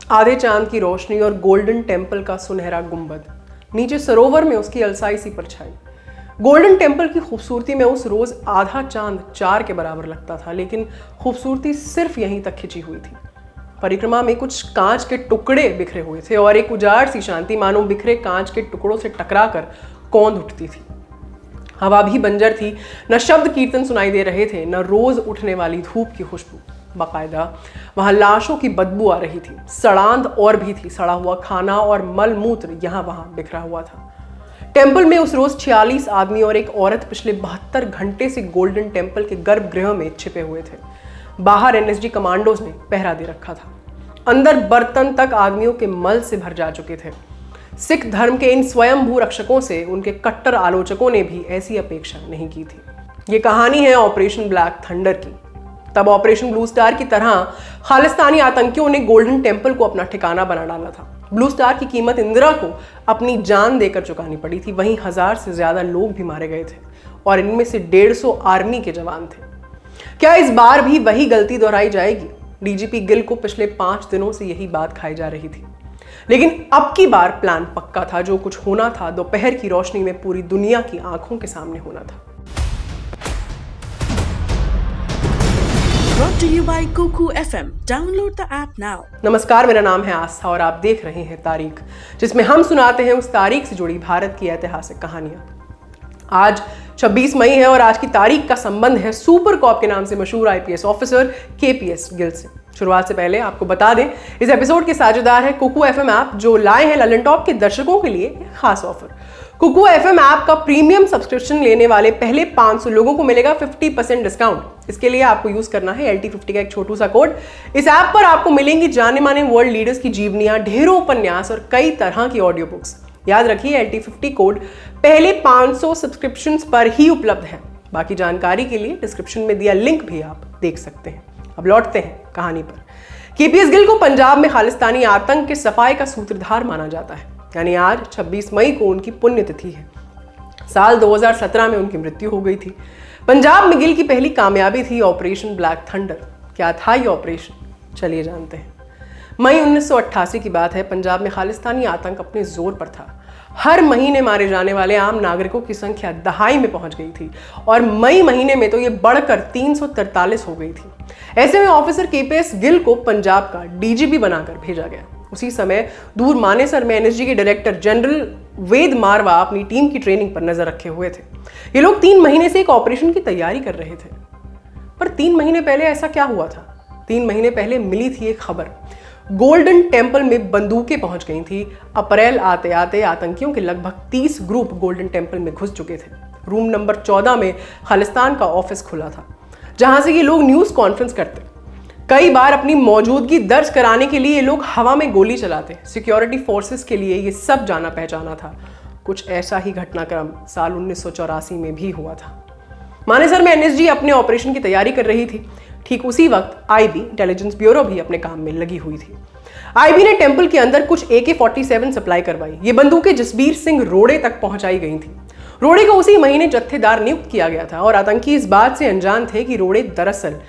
आधे चांद की रोशनी और गोल्डन टेम्पल का सुनहरा गुंबद, नीचे सरोवर में उसकी अलसाई सी परछाई। गोल्डन टेम्पल की खूबसूरती में उस रोज आधा चांद 4 के बराबर लगता था, लेकिन खूबसूरती सिर्फ यहीं तक खिंची हुई थी। परिक्रमा में कुछ कांच के टुकड़े बिखरे हुए थे और एक उजाड़ सी शांति मानो बिखरे कांच के टुकड़ों से टकराकर कौंध उठती थी। हवा भी बंजर थी, न शब्द कीर्तन सुनाई दे रहे थे, न रोज उठने वाली धूप की खुशबू। बाकायदा वहां लाशों की बदबू आ रही थी, सड़ांध और भी थी, सड़ा हुआ खाना और मल मूत्र यहां वहां बिखरा हुआ था। टेम्पल में उस रोज 46 आदमी और एक औरत पिछले 72 घंटे से गोल्डन टेम्पल के गर्भगृह में छिपे हुए थे। बाहर एनएसजी कमांडोज ने पहरा दे रखा था। अंदर बर्तन तक आदमियों के मल से भर जा चुके थे। सिख धर्म के इन स्वयंभू रक्षकों से उनके कट्टर आलोचकों ने भी ऐसी अपेक्षा नहीं की थी। ये कहानी है ऑपरेशन ब्लैक थंडर की। तब ऑपरेशन ब्लू स्टार की तरह खालिस्तानी आतंकियों ने गोल्डन टेम्पल को अपना ठिकाना बना डाला था। ब्लू स्टार की कीमत इंदिरा को अपनी जान देकर चुकानी पड़ी थी। वहीं 1000 से ज्यादा लोग भी मारे गए थे और इनमें से 150 आर्मी के जवान थे। क्या इस बार भी वही गलती दोहराई जाएगी? डीजीपी गिल को पिछले 5 दिनों से यही बात खाई जा रही थी, लेकिन अब की बार प्लान पक्का था। जो कुछ होना था दोपहर की रोशनी में पूरी दुनिया की आंखों के सामने होना था। Brought to you by Kuku FM. Download the app now. नमस्कार, मेरा नाम है आस्था और आप देख रहे हैं तारीख, जिसमें हम सुनाते हैं उस तारीख से जुड़ी भारत की ऐतिहासिक कहानियां। आज 26 मई है और आज की तारीख का संबंध है सुपर कॉप के नाम से मशहूर आईपीएस ऑफिसर केपीएस गिल से। शुरुआत से पहले आपको बता दें, इस एपिसोड के साझेदार है कुकू एफएम ऐप, जो लाए हैं ललन टॉप के दर्शकों के लिए एक खास ऑफर। कुकू एफएम ऐप का प्रीमियम सब्सक्रिप्शन लेने वाले पहले 500 लोगों को मिलेगा 50% डिस्काउंट। इसके लिए आपको यूज करना है LT50 का एक छोटू सा कोड। इस ऐप पर आपको मिलेंगी जाने माने वर्ल्ड लीडर्स की जीवनियां, ढेरों उपन्यास और कई तरह की ऑडियो बुक्स। याद रखिए, LT50 कोड पहले 500 सब्सक्रिप्शंस पर ही उपलब्ध है। बाकी जानकारी के लिए डिस्क्रिप्शन में दिया लिंक भी आप देख सकते हैं। अब लौटते हैं कहानी पर। केपीएस गिल को पंजाब में खालिस्तानी आतंक के सफाए का सूत्रधार माना जाता है। यानी आज 26 मई को उनकी पुण्यतिथि है। साल 2017 में उनकी मृत्यु हो गई थी। पंजाब में गिल की पहली कामयाबी थी ऑपरेशन ब्लैक थंडर। क्या था ये ऑपरेशन? चलिए जानते हैं। मई 1988 की बात है। पंजाब में खालिस्तानी आतंक अपने जोर पर था। हर महीने मारे जाने वाले आम नागरिकों की संख्या दहाई में पहुंच गई थी और मई महीने में तो ये बढ़कर 343 हो गई थी। ऐसे में ऑफिसर केपीएस गिल को पंजाब का डीजीपी बनाकर भेजा गया। उसी समय दूर मानेसर में एनएसजी के डायरेक्टर जनरल वेद मारवा अपनी टीम की ट्रेनिंग पर नजर रखे हुए थे। ये लोग 3 महीने से एक ऑपरेशन की तैयारी कर रहे थे। पर 3 महीने पहले ऐसा क्या हुआ था? 3 महीने पहले मिली थी एक खबर। गोल्डन टेम्पल में बंदूकें पहुंच गई थी। अप्रैल आते आते आतंकियों के लगभग 30 ग्रुप गोल्डन टेम्पल में घुस चुके थे। रूम नंबर 14 में खालिस्तान का ऑफिस खुला था, जहां से ये लोग न्यूज कॉन्फ्रेंस करते। कई बार अपनी मौजूदगी दर्ज कराने के लिए ये लोग हवा में गोली चलाते। सिक्योरिटी फोर्सेस के लिए ये सब जाना पहचाना था। कुछ ऐसा ही घटनाक्रम साल 1984 में भी हुआ था। मानेसर में एनएसजी अपने ऑपरेशन की तैयारी कर रही थी। ठीक उसी वक्त आईबी इंटेलिजेंस ब्यूरो भी अपने काम में लगी हुई थी। आईबी ने टेम्पल के अंदर कुछ AK-47 सप्लाई करवाई। ये बंदूकें जसबीर सिंह रोड़े तक पहुंचाई गई थी। रोड़े को उसी महीने जत्थेदार नियुक्त किया गया था और आतंकी इस बात से अनजान थे कि रोड़े दरअसल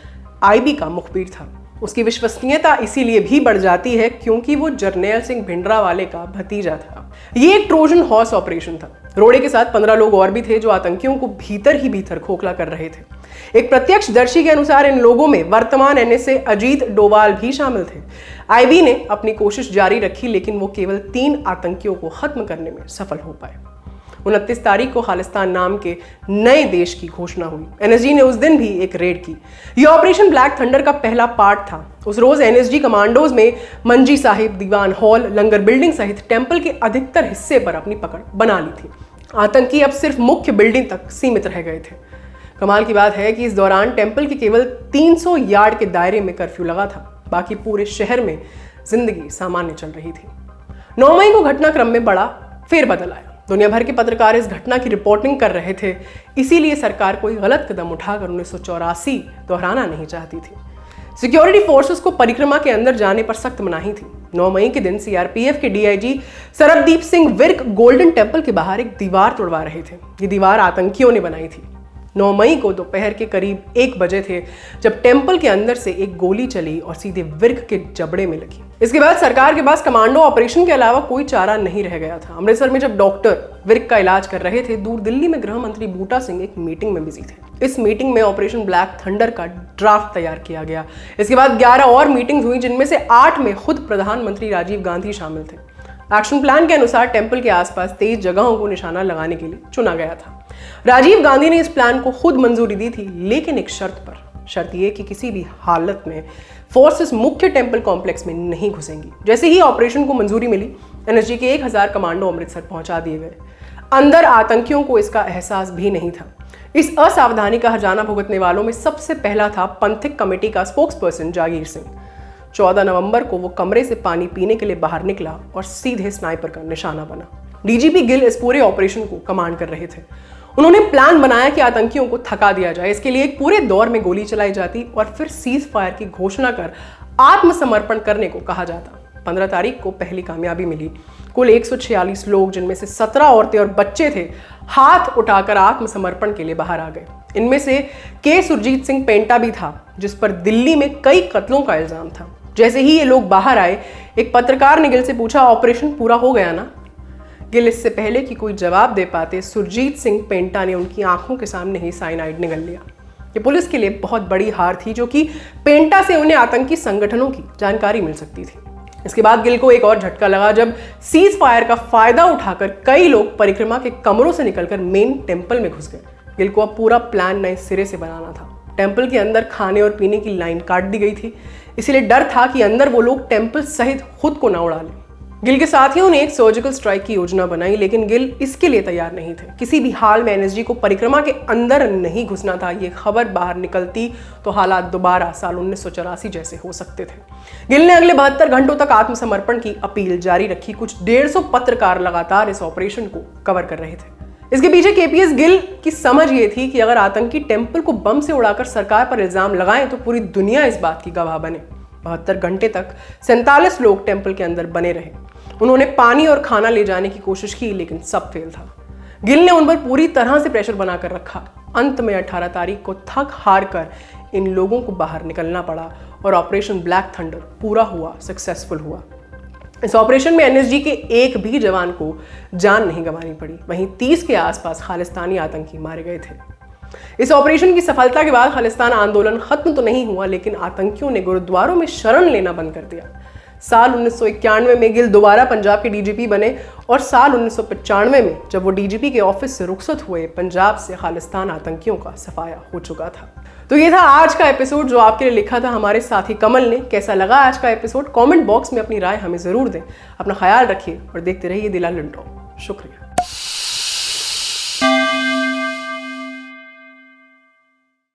आईबी का मुखबिर था। उसकी विश्वसनीयता इसीलिए भी बढ़ जाती है क्योंकि वो जरनैल सिंह भिंडरावाले का भतीजा था। ये एक ट्रोजन हॉर्स ऑपरेशन था। रोड़े के साथ 15 लोग और भी थे जो आतंकियों को भीतर ही भीतर खोखला कर रहे थे। एक प्रत्यक्षदर्शी के अनुसार इन लोगों में वर्तमान NSA अजीत डोवाल भी शामिल थे। आईबी ने अपनी कोशिश जारी रखी, लेकिन वो केवल 3 आतंकियों को खत्म करने में सफल हो पाए। 29 तारीख को खालिस्तान नाम के नए देश की घोषणा हुई। एनएसजी ने उस दिन भी एक रेड की। यह ऑपरेशन ब्लैक थंडर का पहला पार्ट था। उस रोज एनएसजी कमांडोज में मंजी साहिब, दीवान हॉल, लंगर बिल्डिंग सहित टेम्पल के अधिकतर हिस्से पर अपनी पकड़ बना ली थी। आतंकी अब सिर्फ मुख्य बिल्डिंग तक सीमित रह गए थे। कमाल की बात है कि इस दौरान टेम्पल के केवल 300 यार्ड के दायरे में कर्फ्यू लगा था। बाकी पूरे शहर में जिंदगी सामान्य चल रही थी। 9 मई को घटनाक्रम में बड़ा फेरबदल आया। दुनिया भर के पत्रकार इस घटना की रिपोर्टिंग कर रहे थे, इसीलिए सरकार कोई गलत कदम उठाकर 1984 दोहराना नहीं चाहती थी। सिक्योरिटी फोर्सेस को परिक्रमा के अंदर जाने पर सख्त मनाही थी। 9 मई के दिन सीआरपीएफ के DIG Sarabdeep Singh Virk Golden Temple के बाहर एक दीवार तोड़वा रहे थे। ये दीवार आतंकियों ने बनाई थी। 9 मई को दोपहर के करीब 1 बजे थे जब टेंपल के अंदर से एक गोली चली और सीधे विर्क के जबड़े में लगी। इसके बाद सरकार के पास कमांडो ऑपरेशन के अलावा कोई चारा नहीं रह गया था। अमृतसर में जब डॉक्टर विर्क का इलाज कर रहे थे, दूर दिल्ली में गृह मंत्री बूटा सिंह एक मीटिंग में बिजी थे। इस मीटिंग में ऑपरेशन ब्लैक थंडर का ड्राफ्ट तैयार किया गया। इसके बाद 11 और मीटिंग्स हुई, जिनमें से 8 में खुद प्रधानमंत्री राजीव गांधी शामिल थे। एक्शन प्लान के अनुसार टेंपल के आसपास 23 जगहों को निशाना लगाने के लिए चुना गया था। राजीव गांधी ने इस प्लान को खुद मंजूरी दी थी, लेकिन एक शर्त पर। शर्त यह कि किसी भी हालत में फोर्सेस मुख्य टेंपल कॉम्प्लेक्स में नहीं घुसेंगी। जैसे ही ऑपरेशन को मंजूरी मिली, एनएसजी के 1000 कमांडो अमृतसर पहुंचा दिए गए। अंदर आतंकियों को इसका एहसास भी नहीं था। इस असावधानी का हर्जाना भुगतने वालों में सबसे पहला था पंथिक कमेटी का स्पोक्सपर्सन जागीर सिंह। 14 नवंबर को वो कमरे से पानी पीने के लिए बाहर निकला और सीधे स्नाइपर का निशाना बना। डीजीपी गिल इस पूरे ऑपरेशन को कमांड कर रहे थे। उन्होंने प्लान बनाया कि आतंकियों को थका दिया जाए। इसके लिए एक पूरे दौर में गोली चलाई जाती और फिर सीज फायर की घोषणा कर आत्मसमर्पण करने को कहा जाता। 15 तारीख को पहली कामयाबी मिली। कुल 146 लोग, जिनमें से 17 औरतें और बच्चे थे, हाथ उठाकर आत्मसमर्पण के लिए बाहर आ गए। इनमें से के सुरजीत सिंह पेंटा भी था, जिस पर दिल्ली में कई कत्लों का इल्जाम था। जैसे ही ये लोग बाहर आए, एक पत्रकार ने गिल से पूछा, ऑपरेशन पूरा हो गया ना? गिल इससे पहले कि कोई जवाब दे पाते, सुरजीत सिंह पेंटा ने उनकी आंखों के सामने ही साइनाइड निगल लिया। ये पुलिस के लिए बहुत बड़ी हार थी, जो कि पेंटा से उन्हें आतंकी संगठनों की जानकारी मिल सकती थी। इसके बाद गिल को एक और झटका लगा जब सीज फायर का फायदा उठाकर कई लोग परिक्रमा के कमरों से निकलकर मेन टेंपल में घुस गए। गिल को अब पूरा प्लान नए सिरे से बनाना था। टेंपल के अंदर खाने और पीने की लाइन काट दी गई थी, इसलिए डर था कि अंदर वो लोग टेंपल सहित खुद को ना उड़ा लें। गिल के साथियों ने एक सर्जिकल स्ट्राइक की योजना बनाई, लेकिन गिल इसके लिए तैयार नहीं थे। किसी भी हाल में एनएसजी को परिक्रमा के अंदर नहीं घुसना था। ये खबर बाहर निकलती तो हालात दोबारा साल 1984 जैसे हो सकते थे। गिल ने अगले 72 घंटों तक आत्मसमर्पण की अपील जारी रखी। कुछ 150 पत्रकार लगातार इस ऑपरेशन को कवर कर रहे थे। इसके पीछे केपीएस गिल की समझ ये थी कि अगर आतंकी टेंपल को बम से उड़ाकर सरकार पर इल्जाम लगाएं तो पूरी दुनिया इस बात की गवाह बने। 72 घंटे तक 47 लोग टेंपल के अंदर बने रहे। उन्होंने पानी और खाना ले जाने की कोशिश की, लेकिन सब फेल था। गिल ने उन पर पूरी तरह से प्रेशर बनाकर रखा। अंत में 18 तारीख को थक हार कर इन लोगों को बाहर निकलना पड़ा और ऑपरेशन ब्लैक थंडर पूरा हुआ, सक्सेसफुल हुआ। इस ऑपरेशन में एनएसजी के एक भी जवान को जान नहीं गंवानी पड़ी। वहीं 30 के आसपास खालिस्तानी आतंकी मारे गए थे। इस ऑपरेशन की सफलता के बाद खालिस्तान आंदोलन खत्म तो नहीं हुआ, लेकिन आतंकियों ने गुरुद्वारों में शरण लेना बंद कर दिया। साल 1991 में गिल दोबारा पंजाब के डीजीपी बने और साल 1995 में जब वो डीजीपी के ऑफिस से रुखसत हुए, पंजाब से खालिस्तान आतंकियों का सफाया हो चुका था। तो ये था आज का एपिसोड जो आपके लिए लिखा था हमारे साथी कमल ने। कैसा लगा आज का एपिसोड? कमेंट बॉक्स में अपनी राय हमें जरूर दें। अपना ख्याल रखिए और देखते रहिए दिला लुंटो। शुक्रिया।